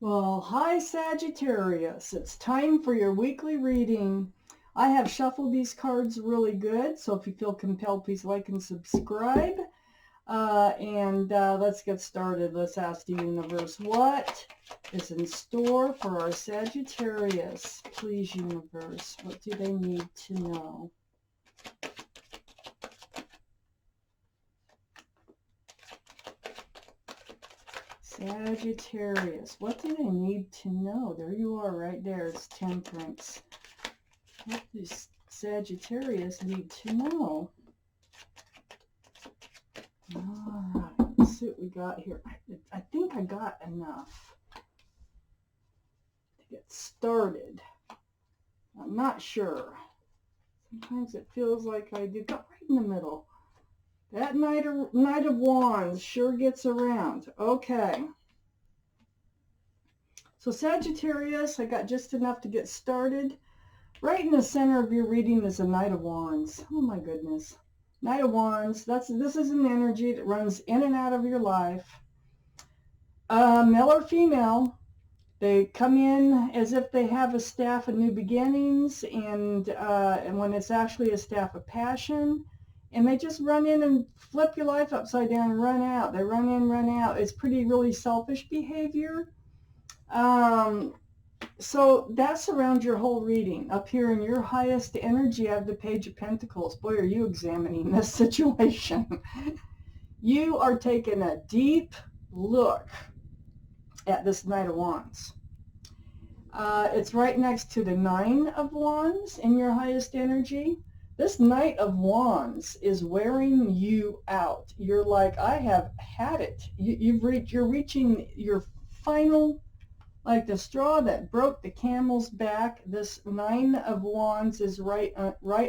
Well, hi Sagittarius. It's time for your weekly reading. I have shuffled these cards really good, so if you feel compelled, please like and subscribe. And let's get started. Let's ask the universe what is in store for our Sagittarius. Please, universe, what do they need to know? Sagittarius, what do they need to know? There you are right there. It's Temperance. What does Sagittarius need to know? All right, let's see what we got here. I think I got enough to get started. I'm not sure. Sometimes it feels like I do. Got right in the middle. That Knight of Wands sure gets around. Okay. So Sagittarius, I got just enough to get started. Right in the center of your reading is a Knight of Wands. Oh my goodness. Knight of Wands, this is an energy that runs in and out of your life. Male or female, they come in as if they have a staff of new beginnings, and when it's actually a staff of passion, and they just run in and flip your life upside down and run out. They run in, run out. It's really selfish behavior. So that's around your whole reading. Up here in your highest energy, I have the Page of Pentacles. Boy, are you examining this situation. You are taking a deep look at this Knight of Wands. It's right next to the Nine of Wands in your highest energy. This Knight of Wands is wearing you out. You're like, I have had it. You're reaching your final, like the straw that broke the camel's back. This Nine of Wands is right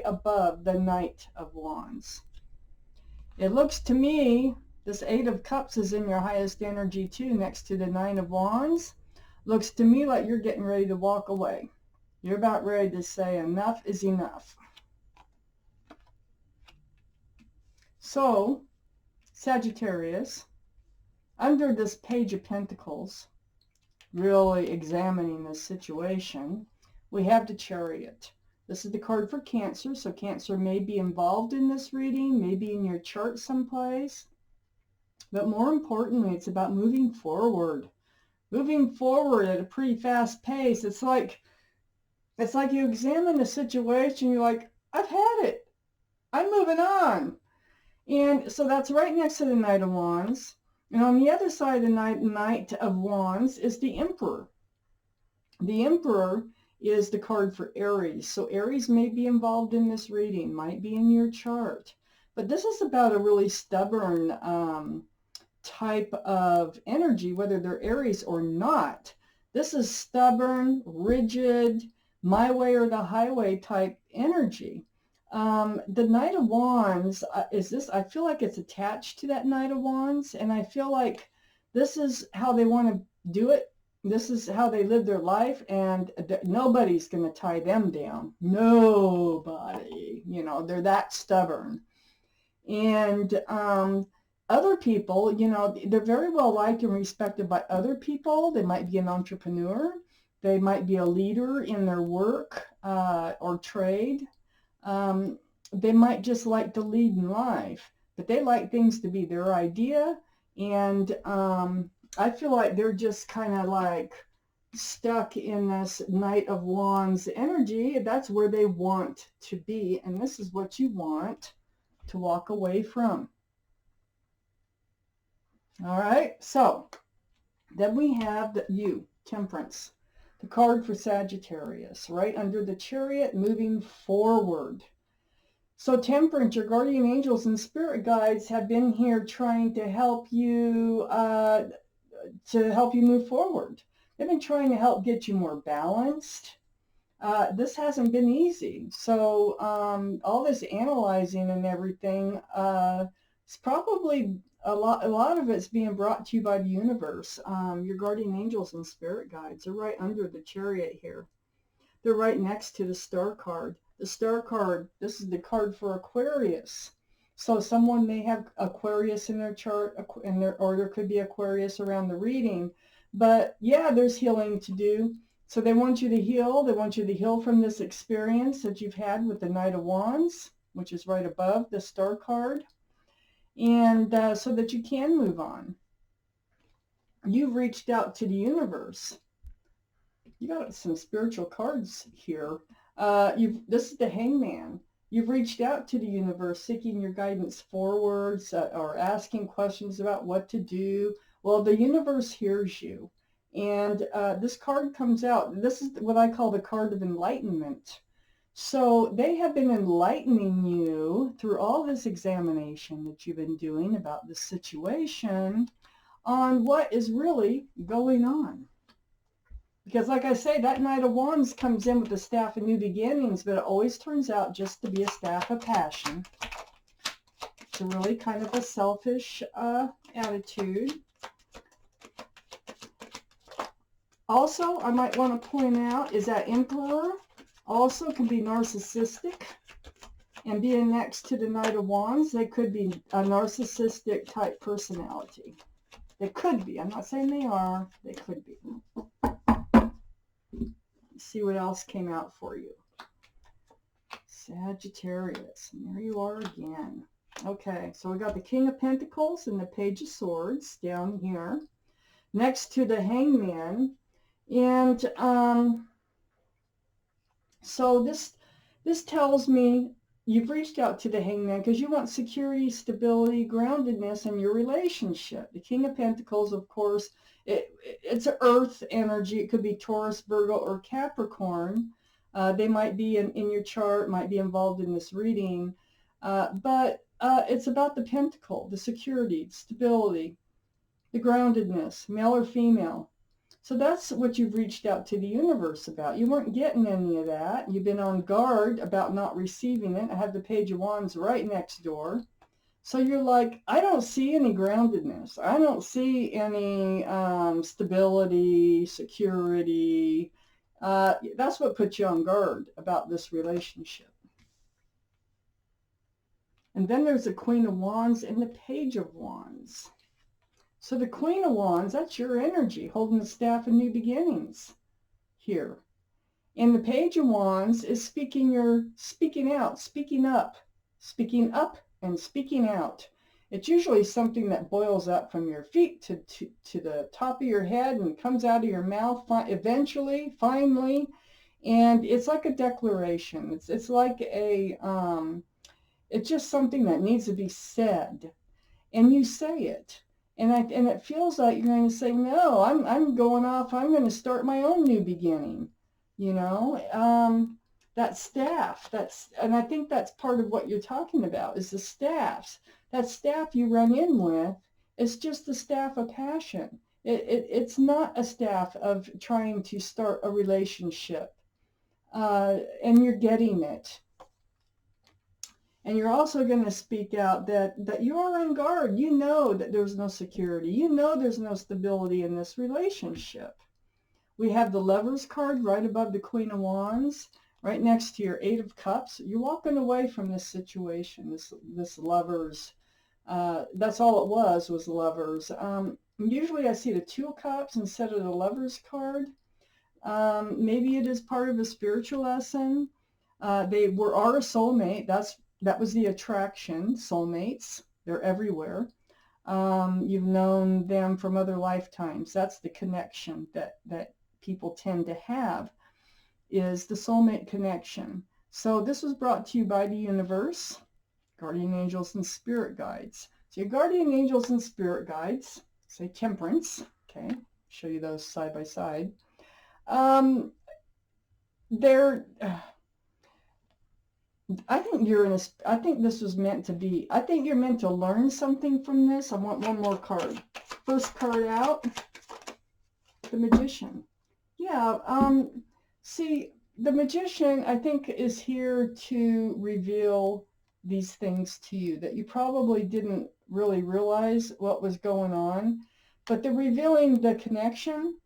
above the Knight of Wands. It looks to me, this Eight of Cups is in your highest energy too, next to the Nine of Wands. Looks to me like you're getting ready to walk away. You're about ready to say enough is enough. So, Sagittarius, under this Page of Pentacles, really examining this situation, we have the Chariot. This is the card for Cancer, so Cancer may be involved in this reading, maybe in your chart someplace. But more importantly, it's about moving forward. Moving forward at a pretty fast pace. It's like you examine the situation, you're like, I've had it. I'm moving on. And so that's right next to the Knight of Wands. And on the other side of the Knight of Wands is the Emperor. The Emperor is the card for Aries. So Aries may be involved in this reading, might be in your chart. But this is about a really stubborn type of energy, whether they're Aries or not. This is stubborn, rigid, my way or the highway type energy. The Knight of Wands I feel like it's attached to that Knight of Wands, and I feel like this is how they want to do it. This is how they live their life, and nobody's going to tie them down. Nobody. They're that stubborn. And other people, they're very well liked and respected by other people. They might be an entrepreneur. They might be a leader in their work or trade. They might just like to lead in life, but they like things to be their idea. And I feel like they're just kind of like stuck in this Knight of Wands energy. That's where they want to be. And this is what you want to walk away from. All right, so then we have Temperance, the card for Sagittarius, right under the Chariot, moving forward. So Temperance, your guardian angels and spirit guides have been here trying to help you move forward. They've been trying to help get you more balanced. This hasn't been easy. So all this analyzing and everything, it's probably a lot of it's being brought to you by the universe. Your guardian angels and spirit guides are right under the Chariot here. They're right next to the Star card. The Star card, this is the card for Aquarius. So someone may have Aquarius in their chart, or there could be Aquarius around the reading. But yeah, there's healing to do. So they want you to heal. They want you to heal from this experience that you've had with the Knight of Wands, which is right above the Star card, and so that you can move on. You've reached out to the universe. You got some spiritual cards here. This is the Hangman. You've reached out to the universe seeking your guidance forwards, or asking questions about what to do. Well, the universe hears you. And this card comes out. This is what I call the card of enlightenment. So they have been enlightening you through all this examination that you've been doing about this situation on what is really going on. Because like I say, that Knight of Wands comes in with the staff of new beginnings, but it always turns out just to be a staff of passion. It's a really kind of a selfish attitude. Also, I might want to point out is that Emperor also can be narcissistic. And being next to the Knight of Wands, they could be a narcissistic type personality. They could be. I'm not saying they are. They could be. See what else came out for you. Sagittarius, and there you are again. Okay, so we got the King of Pentacles and the Page of Swords down here next to the Hangman. And so this tells me you've reached out to the Hangman because you want security, stability, groundedness in your relationship. The King of Pentacles, of course, it's an earth energy. It could be Taurus, Virgo, or Capricorn. They might be in your chart, might be involved in this reading. But it's about the pentacle, the security, stability, the groundedness, male or female. So that's what you've reached out to the universe about. You weren't getting any of that. You've been on guard about not receiving it. I have the Page of Wands right next door. So you're like, I don't see any groundedness. I don't see any stability, security. That's what puts you on guard about this relationship. And then there's the Queen of Wands and the Page of Wands. So the Queen of Wands, that's your energy, holding the staff of new beginnings here. And the Page of Wands is speaking out, speaking up and speaking out. It's usually something that boils up from your feet to the top of your head and comes out of your mouth eventually, finally. And it's like a declaration. It's like it's just something that needs to be said. And you say it. And it feels like you're going to say, no, I'm going off. I'm going to start my own new beginning. You know, that staff, and I think that's part of what you're talking about is the staffs. That staff you run in with is just the staff of passion. It's not a staff of trying to start a relationship. And you're getting it. And you're also going to speak out that you are on guard. You know that there's no security. You know there's no stability in this relationship. We have the Lovers card right above the Queen of Wands, right next to your Eight of Cups. You're walking away from this situation, this Lovers. That's all it was Lovers. Usually I see the Two of Cups instead of the Lovers card. Maybe it is part of a spiritual lesson. They are a soulmate. That was the attraction, soulmates. They're everywhere. You've known them from other lifetimes. That's the connection that people tend to have, is the soulmate connection. So this was brought to you by the universe, guardian angels and spirit guides. So your guardian angels and spirit guides, say Temperance, okay, show you those side by side. I think this was meant to be. I think you're meant to learn something from this. I want one more card. First card out, the Magician. Yeah, see, the Magician, I think, is here to reveal these things to you that you probably didn't really realize what was going on. But they're revealing the connection.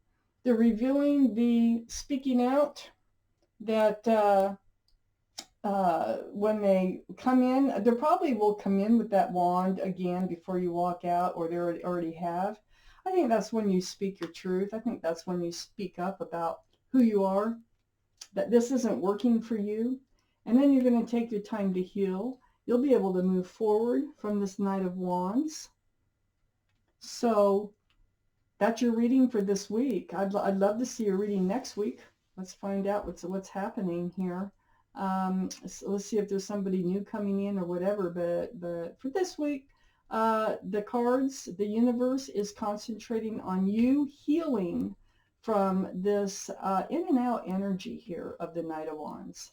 They're revealing the speaking out that when they come in, they probably will come in with that wand again before you walk out, or they already have. I think that's when you speak your truth. I think that's when you speak up about who you are, that this isn't working for you. And then you're going to take your time to heal. You'll be able to move forward from this Knight of Wands. So that's your reading for this week. I'd love to see your reading next week. Let's find out what's happening here. So let's see if there's somebody new coming in or whatever. But for this week, the cards, the universe is concentrating on you healing from this in and out energy here of the Knight of Wands.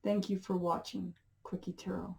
Thank you for watching Quickie Tarot.